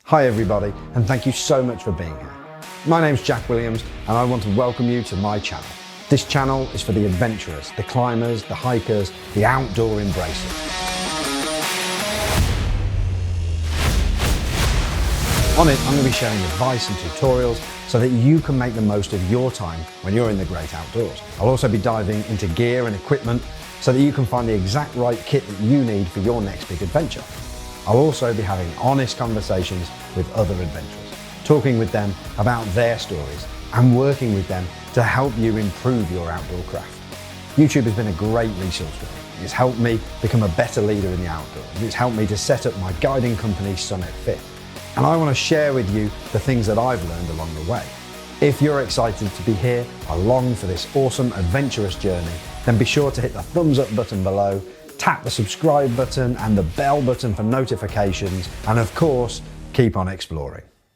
Hi everybody, and thank you so much for being here. My name's Jack Williams, and I want to welcome you to my channel. This channel is for the adventurers, the climbers, the hikers, the outdoor embracers. On it, I'm going to be sharing advice and tutorials so that you can make the most of your time when you're in the great outdoors. I'll also be diving into gear and equipment so that you can find the exact right kit that you need for your next big adventure. I'll also be having honest conversations with other adventurers, talking with them about their stories and working with them to help you improve your outdoor craft. YouTube has been a great resource for me. It's helped me become a better leader in the outdoors. It's helped me to set up my guiding company, Summit Fit. And I want to share with you the things that I've learned along the way. If you're excited to be here along for this awesome adventurous journey, then be sure to hit the thumbs up button below, tap the subscribe button and the bell button for notifications, and of course, keep on exploring.